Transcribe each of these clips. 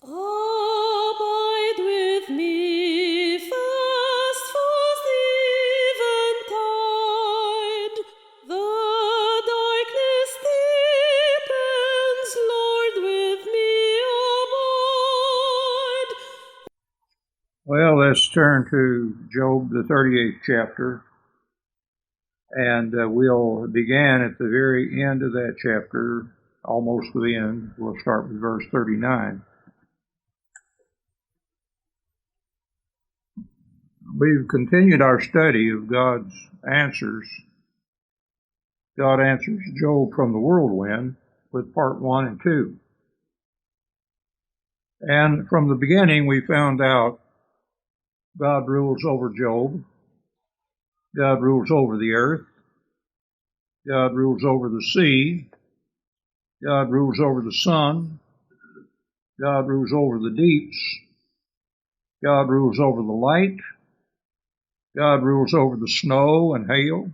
Abide with me, fast falls the eventide. The darkness deepens, Lord, with me abide. Well, let's turn to Job, the 38th chapter, and we'll begin at the very end of that chapter, almost to the end. We'll start with verse 39. We've continued our study of God's answers. God answers Job from the whirlwind with part 1 and 2. And from the beginning, we found out God rules over Job. God rules over the earth. God rules over the sea. God rules over the sun. God rules over the deeps. God rules over the light. God rules over the snow and hail.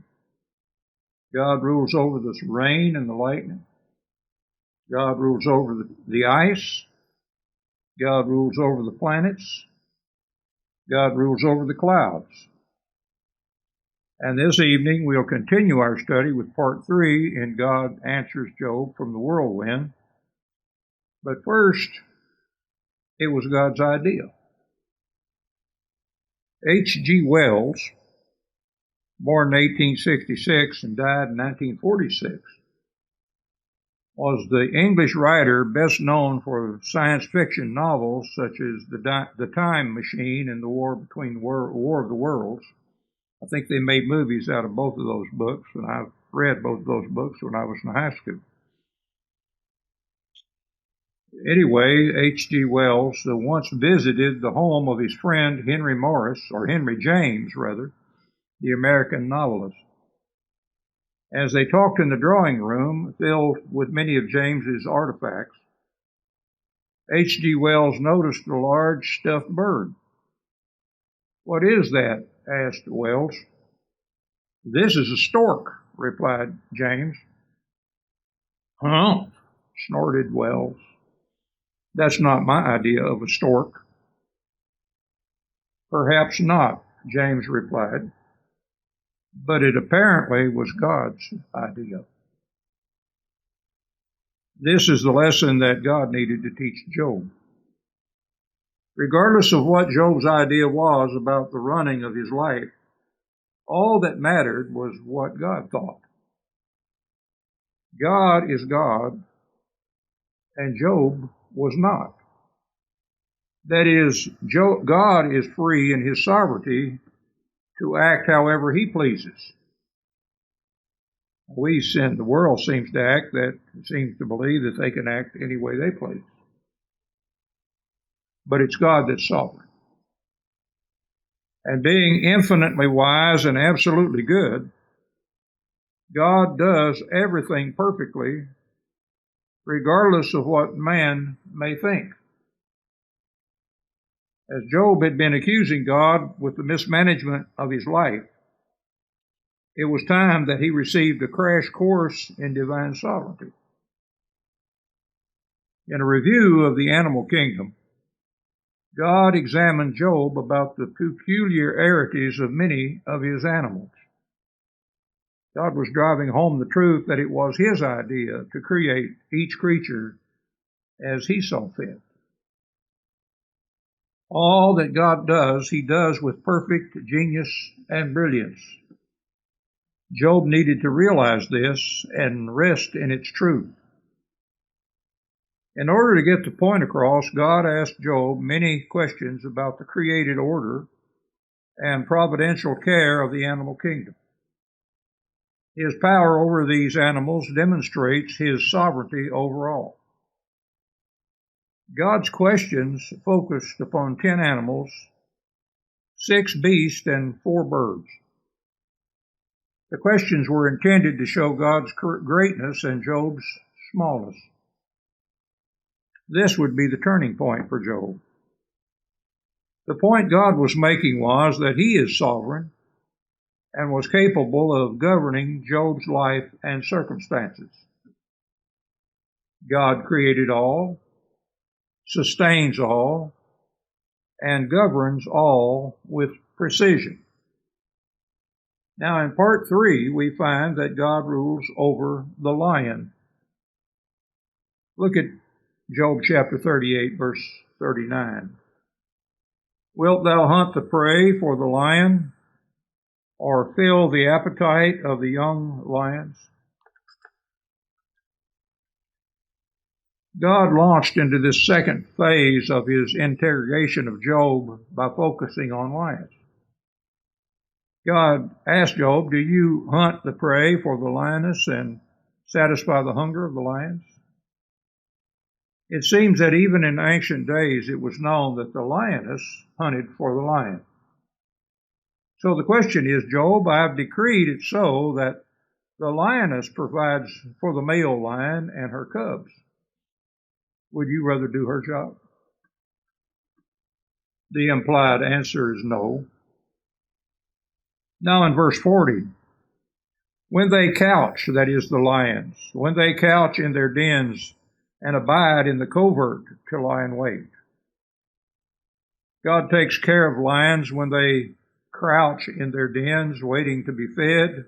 God rules over the rain and the lightning. God rules over the ice. God rules over the planets. God rules over the clouds. And this evening we'll continue our study with part 3 in God Answers Job from the Whirlwind. But first, it was God's idea. H.G. Wells, born in 1866 and died in 1946, was the English writer best known for science fiction novels such as The Time Machine and The War of the Worlds. I think they made movies out of both of those books, and I've read both of those books when I was in high school. Anyway, H.G. Wells once visited the home of his friend Henry James, the American novelist. As they talked in the drawing room, filled with many of James's artifacts, H.G. Wells noticed a large stuffed bird. "What is that?" asked Wells. "This is a stork," replied James. "Huh?" snorted Wells. "That's not my idea of a stork." "Perhaps not," James replied, "but it apparently was God's idea." This is the lesson that God needed to teach Job. Regardless of what Job's idea was about the running of his life, all that mattered was what God thought. God is God, and Job was not. That is, God is free in his sovereignty to act however he pleases. The world seems to believe that they can act any way they please. But it's God that's sovereign. And being infinitely wise and absolutely good, God does everything perfectly, regardless of what man may think. As Job had been accusing God with the mismanagement of his life, it was time that he received a crash course in divine sovereignty. In a review of the animal kingdom, God examined Job about the peculiarities of many of his animals. God was driving home the truth that it was his idea to create each creature as he saw fit. All that God does, he does with perfect genius and brilliance. Job needed to realize this and rest in its truth. In order to get the point across, God asked Job many questions about the created order and providential care of the animal kingdom. His power over these animals demonstrates his sovereignty over all. God's questions focused upon 10 animals, 6 beasts, and 4 birds. The questions were intended to show God's greatness and Job's smallness. This would be the turning point for Job. The point God was making was that he is sovereign and was capable of governing Job's life and circumstances. God created all, sustains all, and governs all with precision. Now, in part 3, we find that God rules over the lion. Look at Job chapter 38, verse 39. Wilt thou hunt the prey for the lion, or fill the appetite of the young lions? God launched into this second phase of his interrogation of Job by focusing on lions. God asked Job, do you hunt the prey for the lioness and satisfy the hunger of the lions? It seems that even in ancient days it was known that the lioness hunted for the lion. So the question is, Job, I have decreed it so that the lioness provides for the male lion and her cubs. Would you rather do her job? The implied answer is no. Now in verse 40, when they couch, that is the lions, when they couch in their dens and abide in the covert to lie in wait. God takes care of lions when they crouch in their dens waiting to be fed,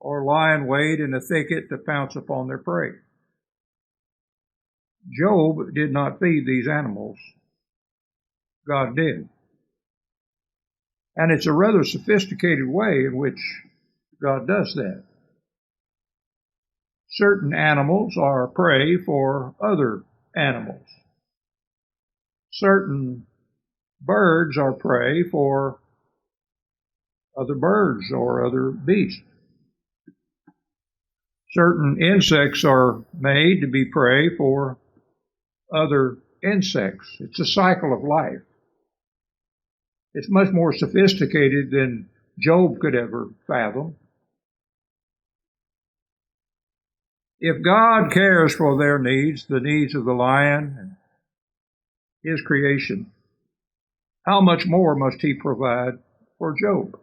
or lie in wait in a thicket to pounce upon their prey. Job did not feed these animals. God did. And it's a rather sophisticated way in which God does that. Certain animals are prey for other animals. Certain birds are prey for other birds or other beasts. Certain insects are made to be prey for other insects. It's a cycle of life. It's much more sophisticated than Job could ever fathom. If God cares for their needs, the needs of the lion and his creation, how much more must he provide for Job?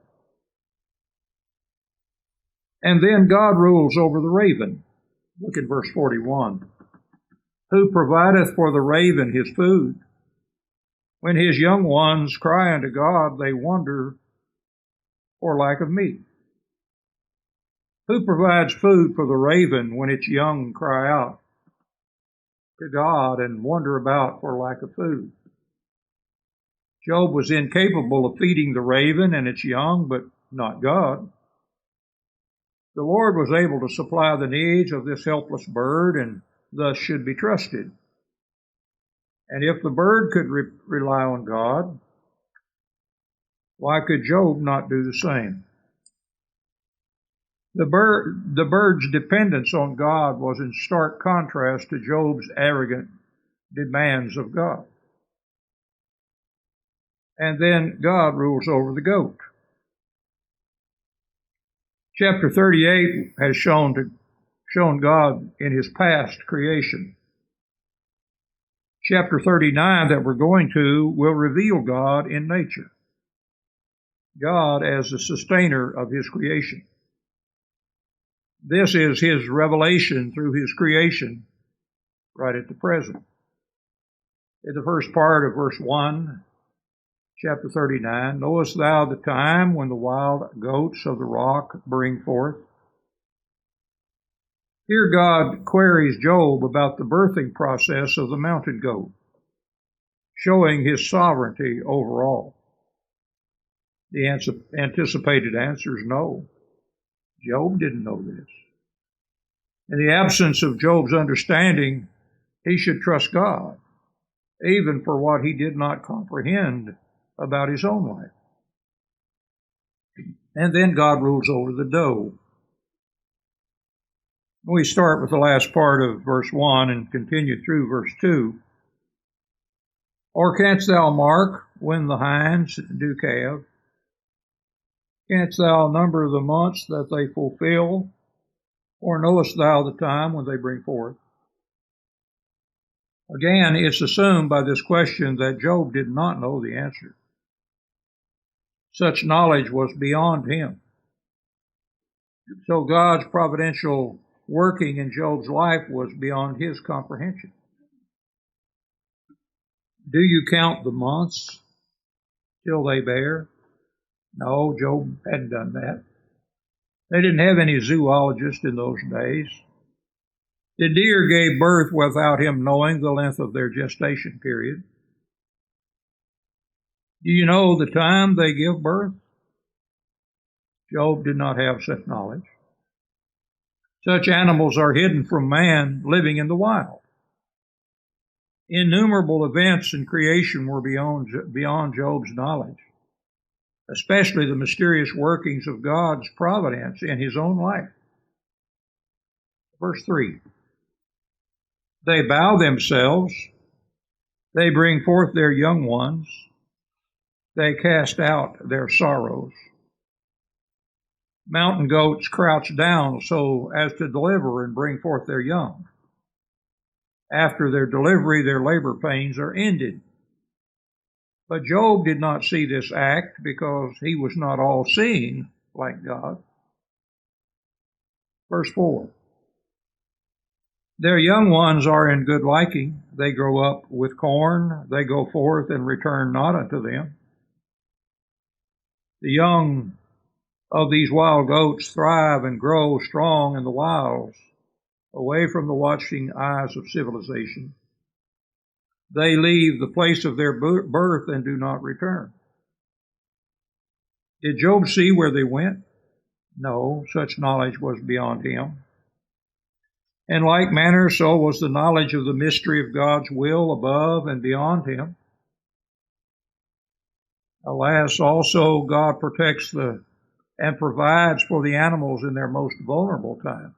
And then God rules over the raven. Look at verse 41. Who provideth for the raven his food? When his young ones cry unto God, they wonder for lack of meat. Who provides food for the raven when its young cry out to God and wonder about for lack of food? Job was incapable of feeding the raven and its young, but not God. The Lord was able to supply the needs of this helpless bird and thus should be trusted. And if the bird could rely on God, why could Job not do the same? The bird's dependence on God was in stark contrast to Job's arrogant demands of God. And then God rules over the goat. Chapter 38 has shown God in his past creation. Chapter 39 that we're going to will reveal God in nature. God as the sustainer of his creation. This is his revelation through his creation right at the present. In the first part of verse 1, chapter 39, knowest thou the time when the wild goats of the rock bring forth? Here God queries Job about the birthing process of the mountain goat, showing his sovereignty over all. The anticipated answer is no. Job didn't know this. In the absence of Job's understanding, he should trust God, even for what he did not comprehend about his own life. And then God rules over the doe. We start with the last part of verse 1 and continue through verse 2. Or canst thou mark when the hinds do calve? Canst thou number the months that they fulfill? Or knowest thou the time when they bring forth? Again, it's assumed by this question that Job did not know the answer. Such knowledge was beyond him. So God's providential working in Job's life was beyond his comprehension. Do you count the months till they bear? No, Job hadn't done that. They didn't have any zoologists in those days. The deer gave birth without him knowing the length of their gestation period. Do you know the time they give birth? Job did not have such knowledge. Such animals are hidden from man living in the wild. Innumerable events in creation were beyond Job's knowledge, especially the mysterious workings of God's providence in his own life. Verse 3. They bow themselves, they bring forth their young ones, they cast out their sorrows. Mountain goats crouch down so as to deliver and bring forth their young. After their delivery, their labor pains are ended. But Job did not see this act because he was not all-seeing like God. Verse 4. Their young ones are in good liking. They grow up with corn. They go forth and return not unto them. The young of these wild goats thrive and grow strong in the wilds, away from the watching eyes of civilization. They leave the place of their birth and do not return. Did Job see where they went? No, such knowledge was beyond him. In like manner, so was the knowledge of the mystery of God's will above and beyond him. Alas, also God protects and provides for the animals in their most vulnerable time.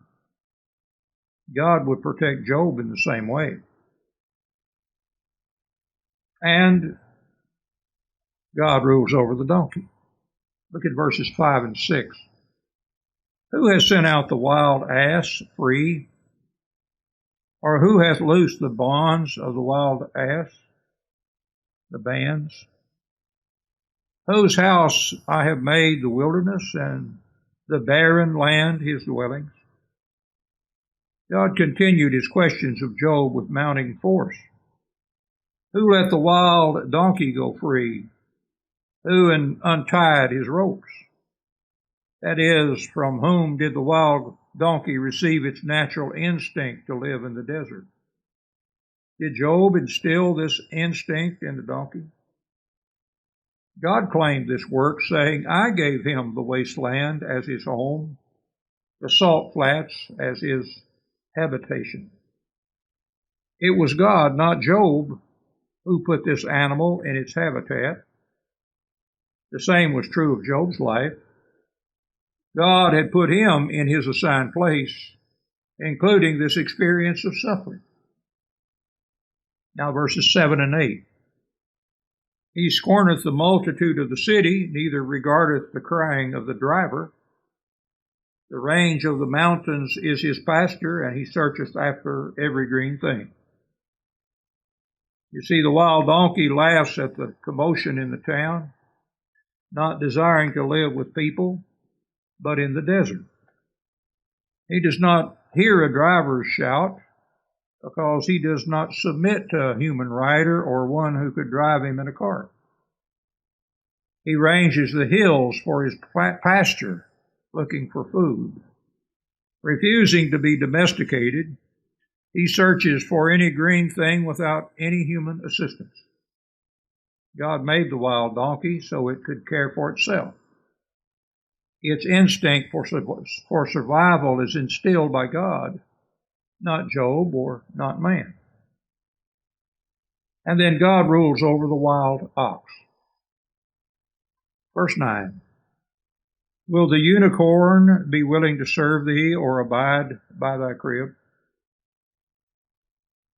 God would protect Job in the same way. And God rules over the donkey. Look at verses 5 and 6. Who has sent out the wild ass free? Or who hath loosed the bonds of the wild ass, the bands? Whose house I have made the wilderness, and the barren land his dwellings? God continued his questions of Job with mounting force. Who let the wild donkey go free? Who untied his ropes? That is, from whom did the wild donkey receive its natural instinct to live in the desert? Did Job instill this instinct in the donkey? God claimed this work, saying, I gave him the wasteland as his home, the salt flats as his habitation. It was God, not Job, who put this animal in its habitat. The same was true of Job's life. God had put him in his assigned place, including this experience of suffering. Now verses 7 and 8. He scorneth the multitude of the city, neither regardeth the crying of the driver. The range of the mountains is his pasture, and he searcheth after every green thing. You see, the wild donkey laughs at the commotion in the town, not desiring to live with people, but in the desert. He does not hear a driver's shout because he does not submit to a human rider or one who could drive him in a cart. He ranges the hills for his pasture, looking for food. Refusing to be domesticated, he searches for any green thing without any human assistance. God made the wild donkey so it could care for itself. Its instinct for survival is instilled by God, not Job or not man. And then God rules over the wild ox. Verse 9. Will the unicorn be willing to serve thee or abide by thy crib?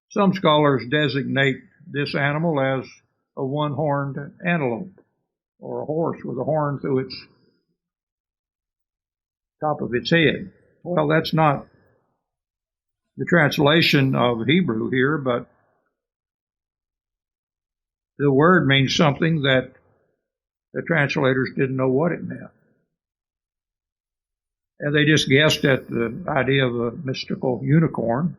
Some scholars designate this animal as a one-horned antelope, or a horse with a horn through its top of its head. Well, that's not the translation of Hebrew here, but the word means something that the translators didn't know what it meant. And they just guessed at the idea of a mystical unicorn.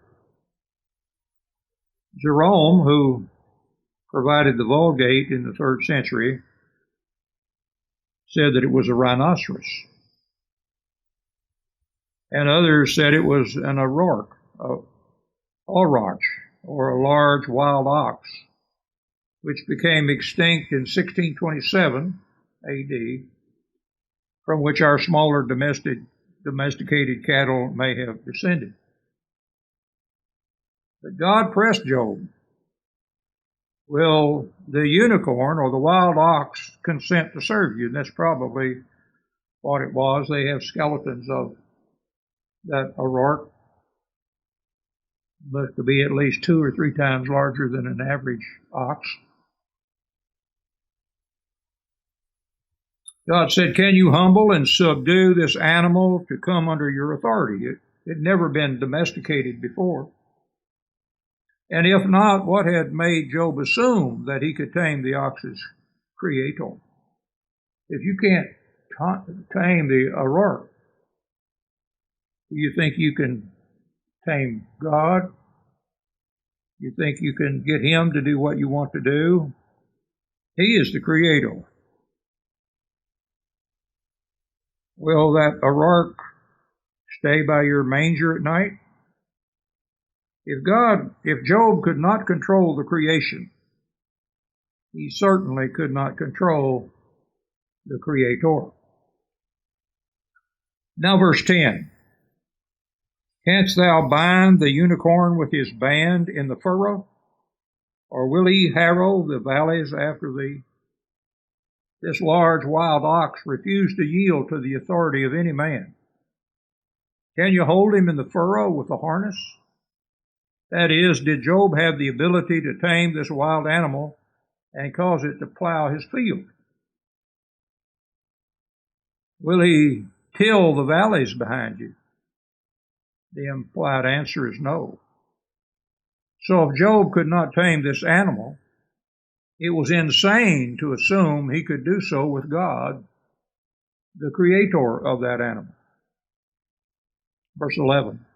Jerome, who provided the Vulgate in the 3rd century, said that it was a rhinoceros. And others said it was an auroch, or a large wild ox, which became extinct in 1627 AD, from which our smaller domesticated cattle may have descended. But God pressed Job. Will the unicorn or the wild ox consent to serve you? And that's probably what it was. They have skeletons of that auroch, but to be at least 2 or 3 times larger than an average ox. God said, can you humble and subdue this animal to come under your authority? It had never been domesticated before. And if not, what had made Job assume that he could tame the ox's creator? If you can't tame the auroch, do you think you can tame God? You think you can get him to do what you want to do? He is the creator. Will that auroch stay by your manger at night? If Job could not control the creation, he certainly could not control the creator. Now verse 10. Canst thou bind the unicorn with his band in the furrow? Or will he harrow the valleys after thee? This large wild ox refused to yield to the authority of any man. Can you hold him in the furrow with a harness? That is, did Job have the ability to tame this wild animal and cause it to plow his field? Will he till the valleys behind you? The implied answer is no. So if Job could not tame this animal, it was insane to assume he could do so with God, the creator of that animal. Verse 11.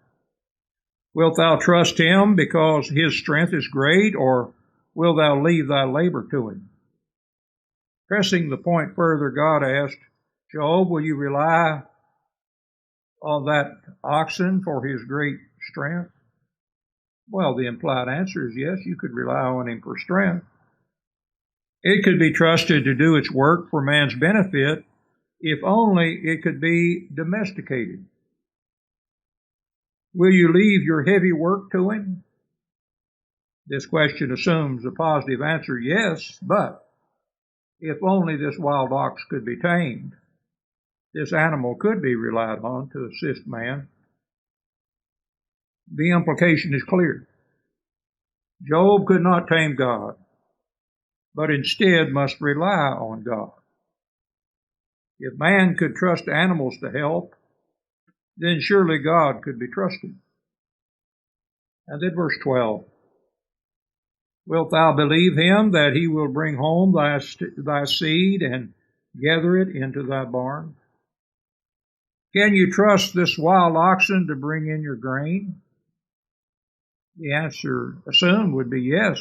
Wilt thou trust him because his strength is great, or wilt thou leave thy labor to him? Pressing the point further, God asked, Job, will you rely on that oxen for his great strength? Well, the implied answer is yes, you could rely on him for strength. It could be trusted to do its work for man's benefit if only it could be domesticated. Will you leave your heavy work to him? This question assumes a positive answer, yes, but if only this wild ox could be tamed, this animal could be relied on to assist man. The implication is clear. Job could not tame God, but instead must rely on God. If man could trust animals to help, then surely God could be trusted. And then verse 12. Wilt thou believe him that he will bring home thy seed and gather it into thy barn? Can you trust this wild oxen to bring in your grain? The answer assumed would be yes.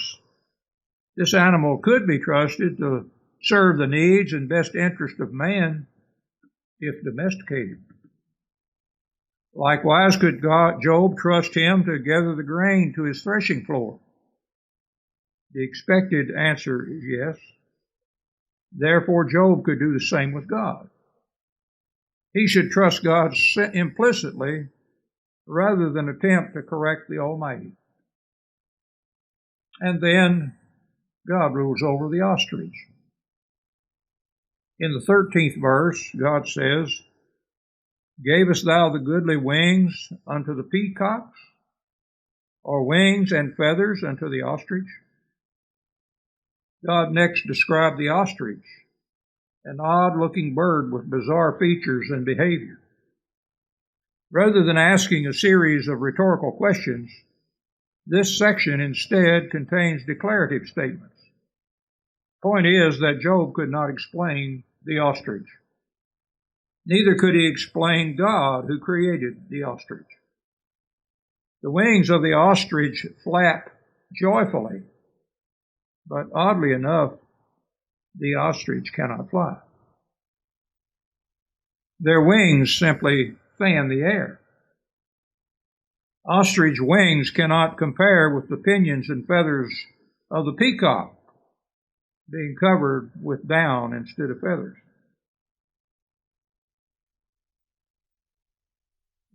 This animal could be trusted to serve the needs and best interest of man if domesticated. Likewise, could Job trust him to gather the grain to his threshing floor? The expected answer is yes. Therefore, Job could do the same with God. He should trust God implicitly rather than attempt to correct the Almighty. And then God rules over the ostrich. In the 13th verse, God says, Gavest thou the goodly wings unto the peacocks, or wings and feathers unto the ostrich? God next described the ostrich, an odd-looking bird with bizarre features and behavior. Rather than asking a series of rhetorical questions, this section instead contains declarative statements. The point is that Job could not explain the ostrich. Neither could he explain God who created the ostrich. The wings of the ostrich flap joyfully. But oddly enough, the ostrich cannot fly. Their wings simply fan the air. Ostrich wings cannot compare with the pinions and feathers of the peacock, being covered with down instead of feathers.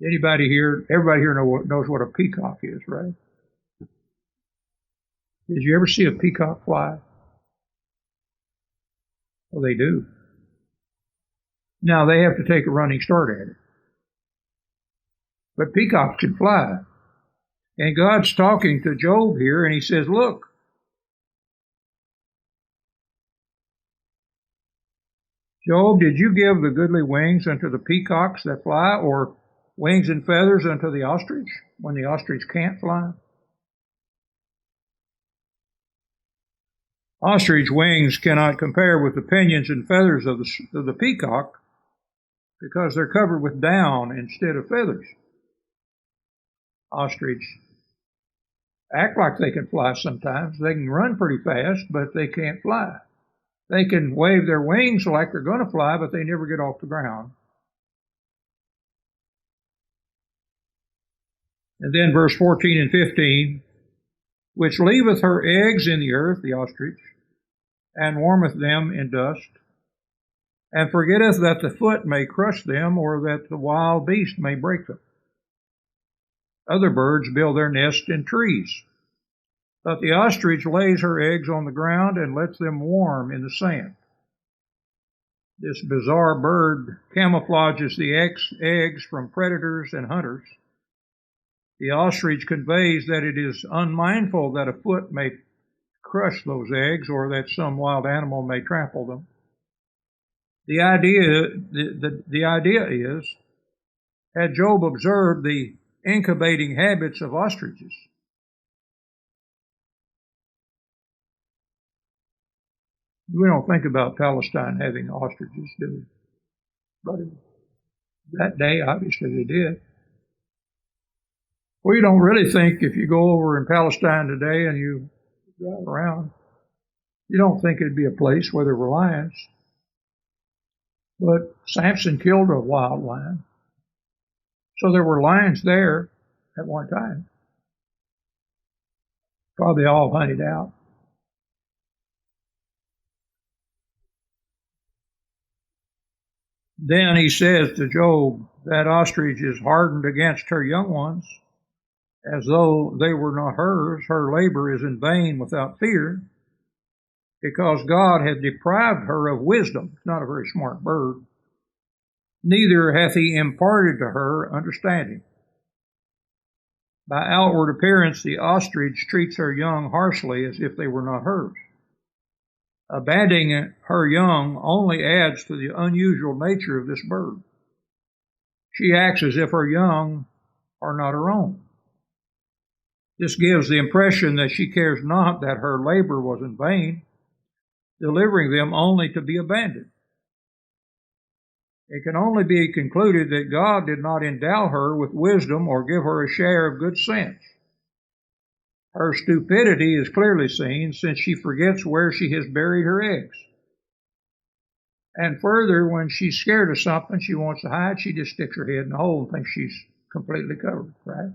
Everybody here knows what a peacock is, right? Did you ever see a peacock fly? Well, they do. Now, they have to take a running start at it. But peacocks can fly. And God's talking to Job here, and he says, look, Job, did you give the goodly wings unto the peacocks that fly, or wings and feathers unto the ostrich, when the ostrich can't fly? Ostrich wings cannot compare with the pinions and feathers of the peacock, because they're covered with down instead of feathers. Ostrich act like they can fly sometimes. They can run pretty fast, but they can't fly. They can wave their wings like they're going to fly, but they never get off the ground. And then verse 14 and 15, which leaveth her eggs in the earth, the ostrich, and warmeth them in dust, and forgetteth that the foot may crush them, or that the wild beast may break them. Other birds build their nest in trees, but the ostrich lays her eggs on the ground and lets them warm in the sand. This bizarre bird camouflages the eggs from predators and hunters. The ostrich conveys that it is unmindful that a foot may crush those eggs, or that some wild animal may trample them. The idea is, had Job observed the incubating habits of ostriches, we don't think about Palestine having ostriches, do we? But that day, obviously they did. We don't really think, if you go over in Palestine today and you drive around, you don't think it'd be a place where there were lions. But Samson killed a wild lion. So there were lions there at one time. Probably all hunted out. Then he says to Job, that ostrich is hardened against her young ones, as though they were not hers. Her labor is in vain without fear, because God hath deprived her of wisdom. It's not a very smart bird. Neither hath he imparted to her understanding. By outward appearance, the ostrich treats her young harshly, as if they were not hers. Abandoning her young only adds to the unusual nature of this bird. She acts as if her young are not her own. This gives the impression that she cares not that her labor was in vain, delivering them only to be abandoned. It can only be concluded that God did not endow her with wisdom or give her a share of good sense. Her stupidity is clearly seen, since she forgets where she has buried her eggs. And further, when she's scared of something she wants to hide, she just sticks her head in the hole and thinks she's completely covered, right?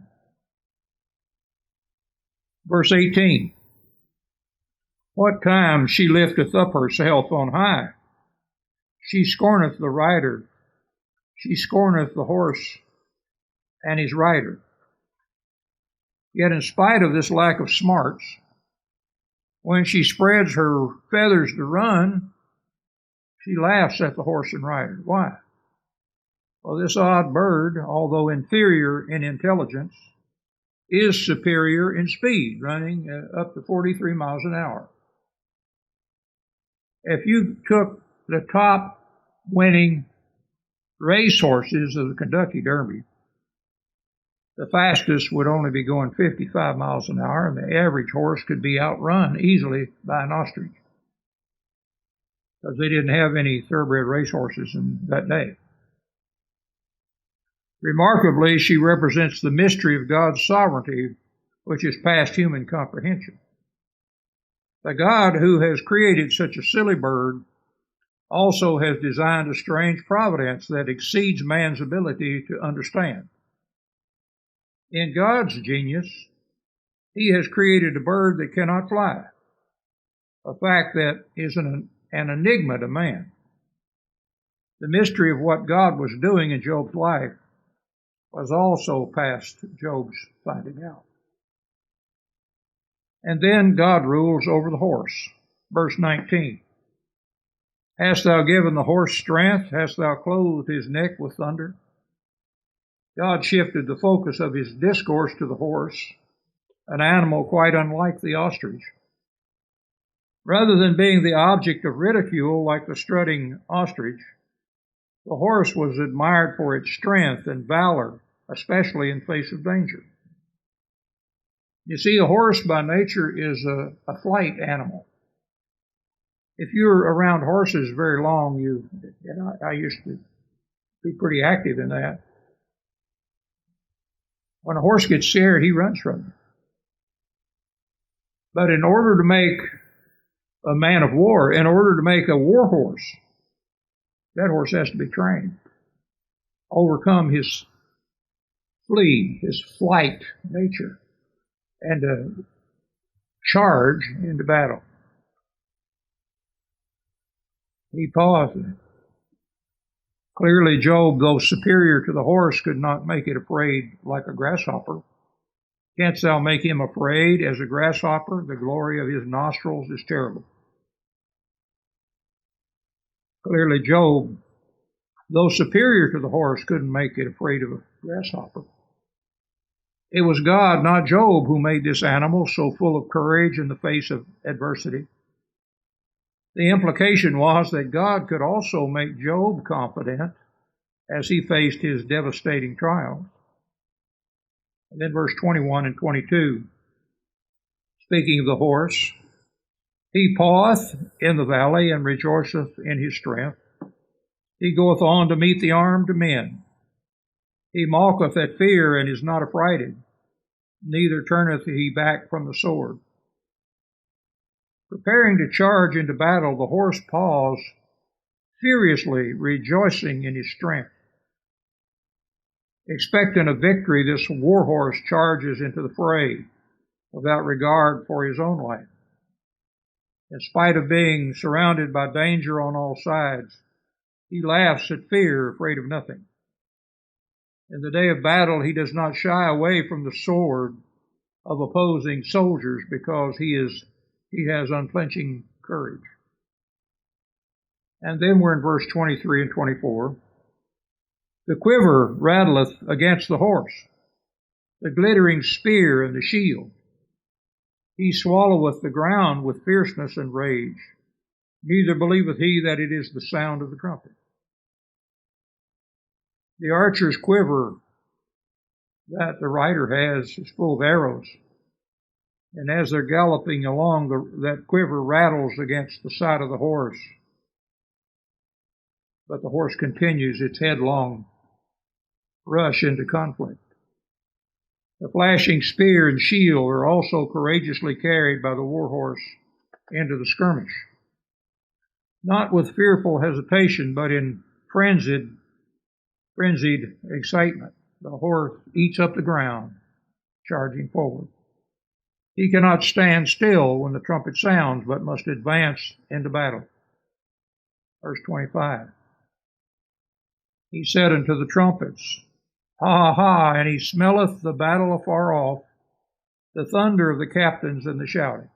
Verse 18, what time she lifteth up herself on high, she scorneth the rider, she scorneth the horse and his rider. Yet in spite of this lack of smarts, when she spreads her feathers to run, she laughs at the horse and rider. Why? Well, this odd bird, although inferior in intelligence, is superior in speed, running up to 43 miles an hour. If you took the top winning racehorses of the Kentucky Derby, the fastest would only be going 55 miles an hour, and the average horse could be outrun easily by an ostrich, because they didn't have any thoroughbred racehorses in that day. Remarkably, she represents the mystery of God's sovereignty, which is past human comprehension. The God who has created such a silly bird also has designed a strange providence that exceeds man's ability to understand. In God's genius, He has created a bird that cannot fly, a fact that is an enigma to man. The mystery of what God was doing in Job's life was also past Job's finding out. And then God rules over the horse. Verse 19. Hast thou given the horse strength? Hast thou clothed his neck with thunder? God shifted the focus of his discourse to the horse, an animal quite unlike the ostrich. Rather than being the object of ridicule like the strutting ostrich, the horse was admired for its strength and valor, especially in face of danger. You see, a horse by nature is a flight animal. If you're around horses very long, I used to be pretty active in that. When a horse gets scared, he runs from you. But in order to make a man of war, in order to make a war horse, that horse has to be trained, overcome his flight nature, and charge into battle. He paused. Clearly, Job, though superior to the horse, could not make it afraid like a grasshopper. Canst thou make him afraid as a grasshopper? The glory of his nostrils is terrible. Clearly, Job, though superior to the horse, couldn't make it afraid of a grasshopper. It was God, not Job, who made this animal so full of courage in the face of adversity. The implication was that God could also make Job confident as he faced his devastating trials. And then verse 21 and 22, speaking of the horse, he paweth in the valley and rejoiceth in his strength. He goeth on to meet the armed men. He mocketh at fear and is not affrighted, neither turneth he back from the sword. Preparing to charge into battle, the horse paws, furiously rejoicing in his strength. Expecting a victory, this war horse charges into the fray without regard for his own life. In spite of being surrounded by danger on all sides, he laughs at fear, afraid of nothing. In the day of battle, he does not shy away from the sword of opposing soldiers because he has unflinching courage. And then we're in verse 23 and 24. The quiver rattleth against the horse, the glittering spear and the shield. He swalloweth the ground with fierceness and rage. Neither believeth he that it is the sound of the trumpet. The archer's quiver that the rider has is full of arrows. And as they're galloping along, that quiver rattles against the side of the horse. But the horse continues its headlong rush into conflict. The flashing spear and shield are also courageously carried by the war horse into the skirmish. Not with fearful hesitation, but in frenzied excitement. The horse eats up the ground, charging forward. He cannot stand still when the trumpet sounds, but must advance into battle. Verse 25. He said unto the trumpets, Ha, ha, ha, and he smelleth the battle afar off, the thunder of the captains and the shouting.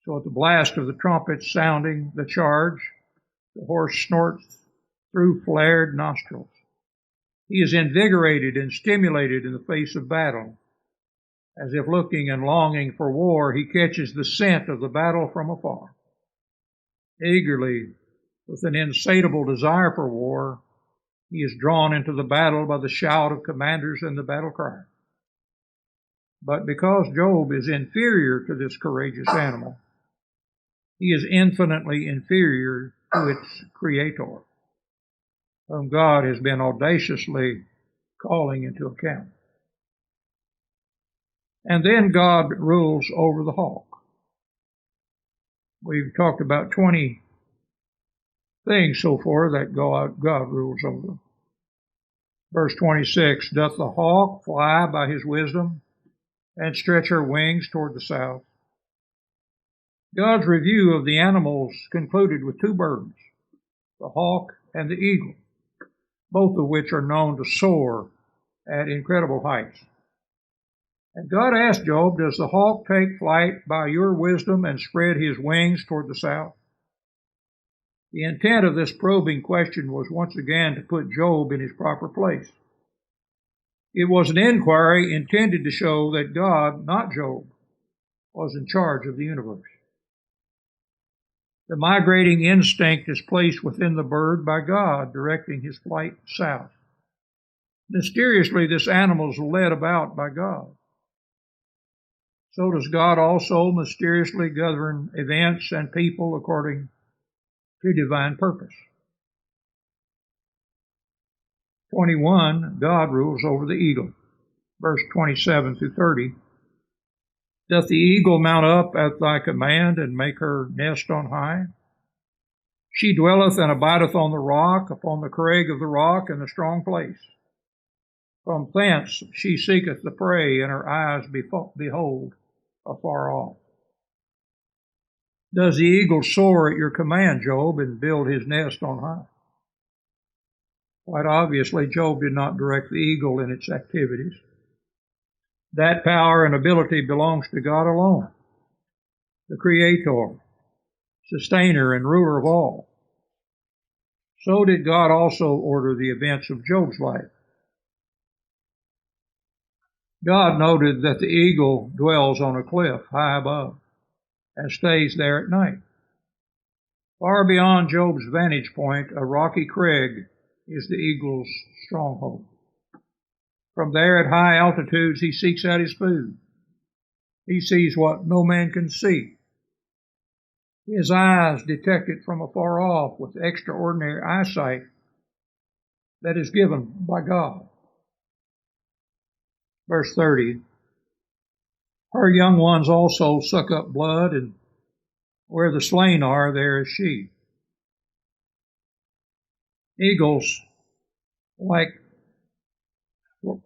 So at the blast of the trumpets sounding the charge, the horse snorts through flared nostrils. He is invigorated and stimulated in the face of battle. As if looking and longing for war, he catches the scent of the battle from afar. Eagerly, with an insatiable desire for war, he is drawn into the battle by the shout of commanders and the battle cry. But because Job is inferior to this courageous animal, he is infinitely inferior to its creator, whom God has been audaciously calling into account. And then God rules over the hawk. We've talked about 20 things so far that God rules over. Verse 26, doth the hawk fly by his wisdom and stretch her wings toward the south? God's review of the animals concluded with two birds, the hawk and the eagle, both of which are known to soar at incredible heights. And God asked Job, does the hawk take flight by your wisdom and spread his wings toward the south? The intent of this probing question was once again to put Job in his proper place. It was an inquiry intended to show that God, not Job, was in charge of the universe. The migrating instinct is placed within the bird by God, directing his flight south. Mysteriously, this animal is led about by God. So does God also mysteriously govern events and people according to divine purpose. 21, God rules over the eagle. Verse 27 through 30. Doth the eagle mount up at thy command and make her nest on high? She dwelleth and abideth on the rock, upon the crag of the rock in the strong place. From thence she seeketh the prey, and her eyes behold afar off. Does the eagle soar at your command, Job, and build his nest on high? Quite obviously, Job did not direct the eagle in its activities. That power and ability belongs to God alone, the Creator, Sustainer, and Ruler of all. So did God also order the events of Job's life. God noted that the eagle dwells on a cliff high above and stays there at night. Far beyond Job's vantage point, a rocky crag is the eagle's stronghold. From there at high altitudes, he seeks out his food. He sees what no man can see. His eyes detect it from afar off with extraordinary eyesight that is given by God. Verse 30, her young ones also suck up blood, and where the slain are, there is she. Eagles like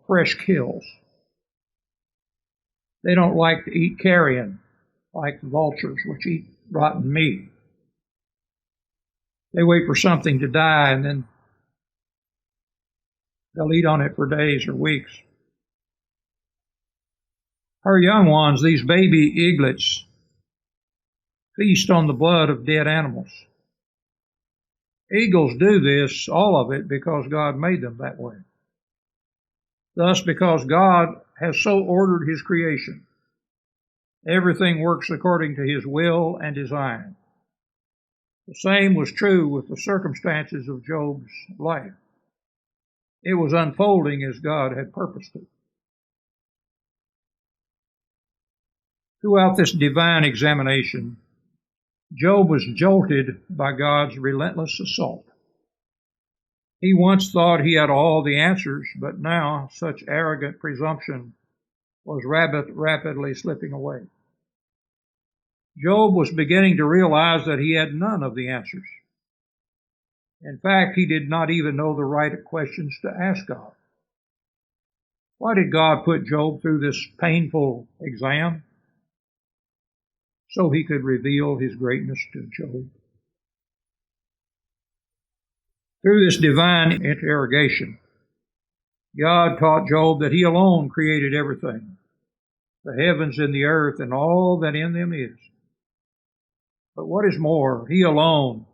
fresh kills. They don't like to eat carrion like the vultures, which eat rotten meat. They wait for something to die, and then they'll eat on it for days or weeks. Her young ones, these baby eaglets, feast on the blood of dead animals. Eagles do this, all of it, because God made them that way. Thus, because God has so ordered his creation, everything works according to his will and design. The same was true with the circumstances of Job's life. It was unfolding as God had purposed it. Throughout this divine examination, Job was jolted by God's relentless assault. He once thought he had all the answers, but now such arrogant presumption was rapidly slipping away. Job was beginning to realize that he had none of the answers. In fact, he did not even know the right questions to ask God. Why did God put Job through this painful exam? So he could reveal his greatness to Job. Through this divine interrogation, God taught Job that he alone created everything, the heavens and the earth and all that in them is. But what is more, he alone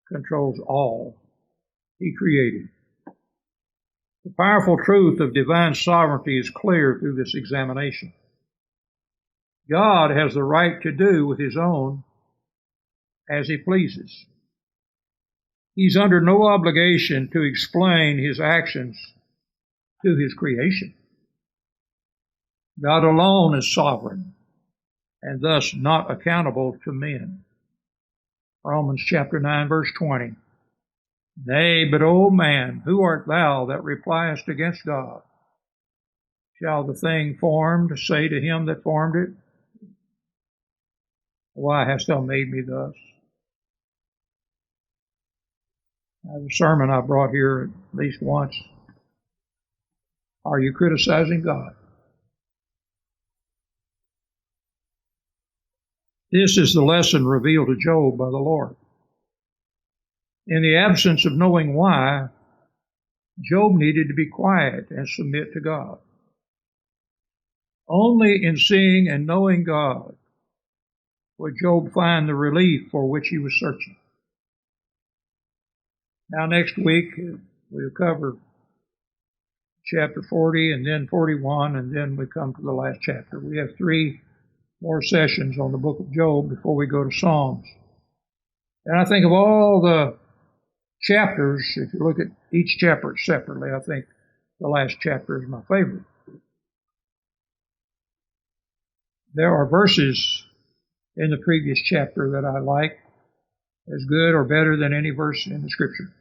controls all he created. The powerful truth of divine sovereignty is clear through this examination. God has the right to do with his own as he pleases. He's under no obligation to explain his actions to his creation. God alone is sovereign and thus not accountable to men. Romans chapter 9, verse 20. Nay, but, O man, who art thou that repliest against God? Shall the thing formed say to him that formed it, Why hast thou made me thus? Now, the sermon I brought here at least once. Are you criticizing God? This is the lesson revealed to Job by the Lord. In the absence of knowing why, Job needed to be quiet and submit to God. Only in seeing and knowing God would Job find the relief for which he was searching. Now, next week, we'll cover chapter 40 and then 41, and then we come to the last chapter. We have 3 more sessions on the book of Job before we go to Psalms. And I think of all the chapters, if you look at each chapter separately, I think the last chapter is my favorite. There are verses in the previous chapter that I like as good or better than any verse in the Scripture.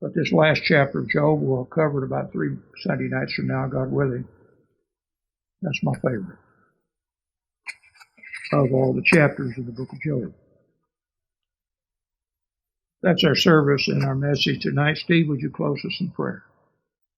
But this last chapter of Job we'll cover it about 3 Sunday nights from now, God willing. That's my favorite of all the chapters of the book of Job. That's our service and our message tonight. Steve, would you close us in prayer?